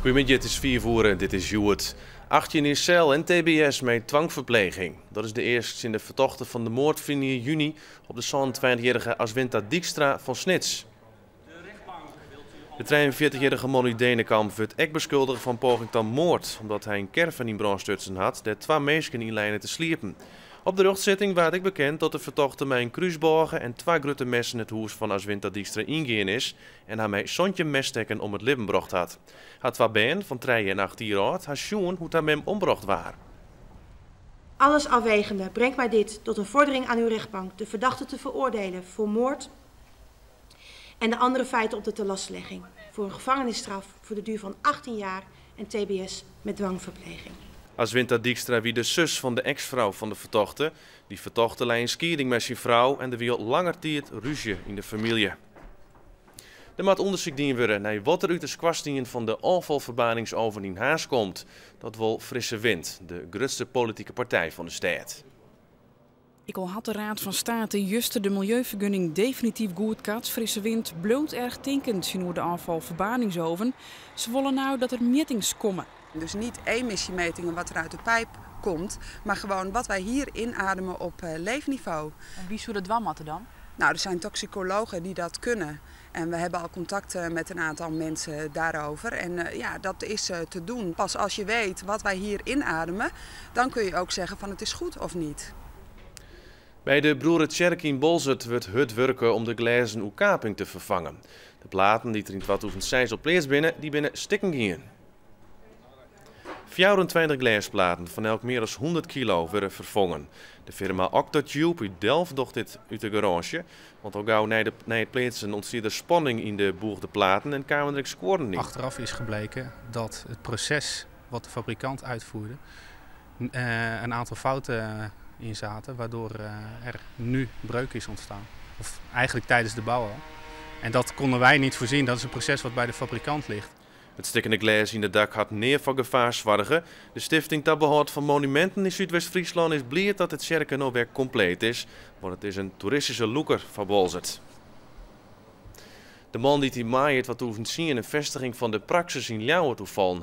Goedemiddag, het is 4 uur en dit is Joert. 18 in cel en tbs met dwangverpleging. Dat is de eerste in de vertochten van de moord van juni op de 22-jarige Aswinta Dijkstra van Snits. De 43-jarige man uit Denenkamp werd ook beschuldigd van poging tot moord, omdat hij een caravan in brand stutsen had, de 2 mensen in lijnen te sliepen. Op de rechtszitting werd ik bekend dat de vertochte met een kruisbogen en 2 grote messen het huis van Aswinta Dijkstra ingegaan is en hij met zontje messtekken om het leven gebracht had. Had 2 been van 3 en 8 jaar oud had zien hoe hij met hem ombracht was. Alles afwegende brengt mij dit tot een vordering aan uw rechtbank de verdachte te veroordelen voor moord en de andere feiten op de telastlegging voor een gevangenisstraf voor de duur van 18 jaar en tbs met dwangverpleging. Aswinta Dijkstra wie de zus van de ex-vrouw van de vertochte. Die vertochte lei een scheiding met zijn vrouw en er wil langer tijd ruzie in de familie. Er moet onderzoek dienen worden naar wat er uit de kwastingen van de afvalverbaningsoven in Haas komt. Dat wil Frisse Wind, de grootste politieke partij van de stad. Ik al had de Raad van State juist de milieuvergunning definitief goedkard. Frisse Wind bloot erg tinkend over de afvalverbaningsoven. Ze willen nou dat er meetings komen. Dus niet emissiemetingen wat er uit de pijp komt, maar gewoon wat wij hier inademen op leefniveau. En wie zou dat wel moeten dan? Nou, er zijn toxicologen die dat kunnen. En we hebben al contact met een aantal mensen daarover. En ja, dat is te doen. Pas als je weet wat wij hier inademen, dan kun je ook zeggen van het is goed of niet. Bij de Broerentjerk in Bolzert wordt het werken om de glazen oekaping te vervangen. De platen die er in 2006 op plaats binnen, die binnen stikken gingen. 24 glasplaten van elk meer dan 100 kilo werden vervangen. De firma Octatube uit Delft docht dit uit de garage. Want al gauw na het plaatsen ontstond er spanning in de boegde platen en kwamen er scoren niet. Achteraf is gebleken dat het proces wat de fabrikant uitvoerde een aantal fouten in zaten, waardoor er nu breuk is ontstaan. Of eigenlijk tijdens de bouw al. En dat konden wij niet voorzien, dat is een proces wat bij de fabrikant ligt. Het stikkende glas in de dak had neer van gevaar zwargen. De stichting ter behoud van monumenten in Zuidwest-Friesland is blij dat het kerken nou weer compleet is, want het is een toeristische loeker van Bolzert. De man die in maart wat hoeven zien een vestiging van de Praxis in Ljouwen toevallen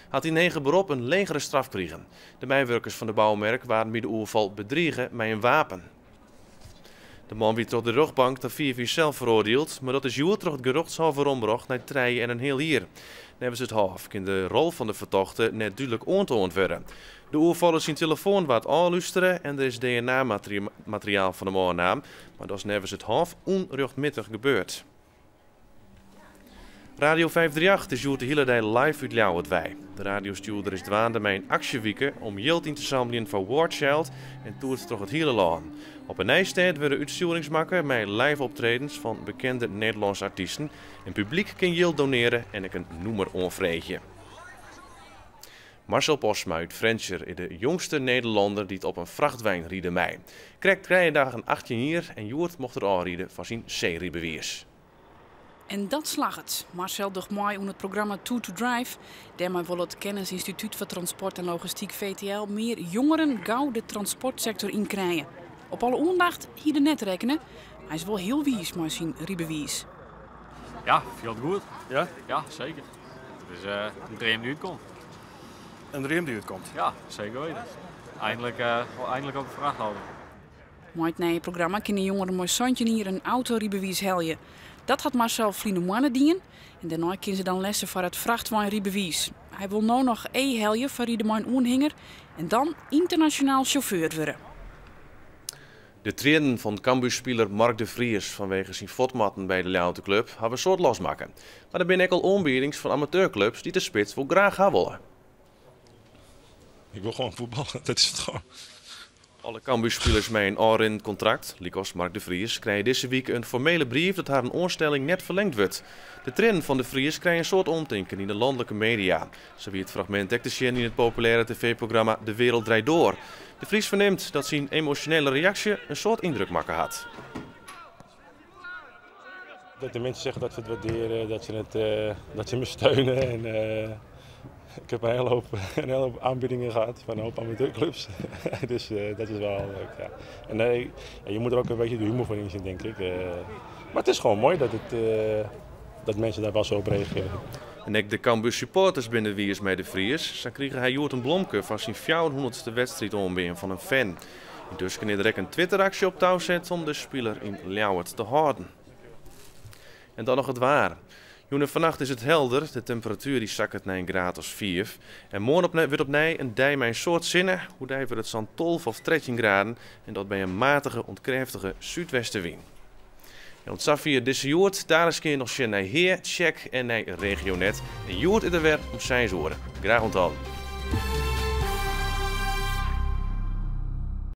had in 9 beroep een legere straf gekregen. De medewerkers van de bouwmerk waren bij de oerval bedriegen met een wapen. De man werd tot de rechtbank tot 4 uur zelf veroordeeld, maar dat is juist door het gerechtshof omgebracht naar 3 en een heel jaar. Nevens het hof kan de rol van de vertochte net duidelijk aantoond worden. De oervaller zijn telefoon wat aanluisteren en er is DNA-materiaal van de moordenaar, maar dat is nevens het hof onrechtmatig gebeurd. Radio 538 is de hele dag live uit Ljouwert. De radiostuurder is dwaande met een actiewieken om geld in te zamelen voor War Child en toert toch het hele land. Op een nijstijd worden uitstuuringsmakken met live optredens van bekende Nederlandse artiesten. En publiek kan geld doneren en ik een noemer onvreetje. Marcel Posma uit Frencher is de jongste Nederlander die het op een vrachtwijn rieden mei. Krijgt 3 dagen 18 jaar en Joert mocht er aanrieden van zijn C-rijbewijs. En dat slag het. Marcel docht mooi onder het programma Two to Drive. Daarmee wil het Kennisinstituut voor Transport en Logistiek VTL meer jongeren gauw de transportsector inkrijgen. Op alle aandacht hier de net rekenen. Hij is wel heel wies maar zijn rijbewijs. Ja, veel goed. Ja? Ja, zeker. Dus een dream die uitkomt. Een dream die uitkomt? Ja, zeker weten. Eindelijk ook een vrachthouden. Met het nieuwe programma kunnen jongeren mooi zandje hier een autorijbewijs heljen. Dat had Marcel vrienden dienen en daarna kunnen ze dan lessen voor het vrachtwagenrijbewijs. Hij wil nu nog heljen voor de mijn oenhinger en dan internationaal chauffeur worden. De trainen van Cambuur-speler Mark de Vries vanwege zijn fotmatten bij de Ljouwte Club hebben een soort losmaken. Maar er zijn ook al aanbiedingen van amateurclubs die de spits wel graag gaan willen. Ik wil gewoon voetballen, dat is het gewoon. Alle Cambuur-spelers met een all-in contract, Likos Mark de Vries, krijgen deze week een formele brief dat haar een aanstelling net verlengd wordt. De trainen van de Vries krijgen een soort omtinken in de landelijke media. Zo wie het fragment ook te zien in het populaire tv-programma De Wereld Draait Door. De Vries verneemt dat zijn emotionele reactie een soort indruk maken had. Dat de mensen zeggen dat ze het waarderen, dat ze me steunen. En, ik heb een hele hoop aanbiedingen gehad van een hoop amateurclubs. Dus dat is wel leuk. Ja. En je moet er ook een beetje de humor voor inzien, denk ik. Maar het is gewoon mooi dat mensen daar wel zo op reageren. En ook de Cambuur supporters binnen wiers met de Vries. Zo kregen hij Joert een blomke van zijn 400ste wedstrijd onbeen van een fan. En dus kan hij direct een Twitteractie op touw zetten om de speler in Ljouwert te houden. En dan nog het waar. Vannacht is het helder, de temperatuur die zakt naar een graad of 4. En morgen wordt opnieuw een dij mijn soort zinnen, hoe die wordt het zo'n 12 of 13 graden en dat bij een matige, ontkreftige zuidwestenwind. En op Safia deze Joert, daar is keer nog naar Heer, Check en naar Regionet. En Joert is er weer om zijn zoren. Graag onthouden.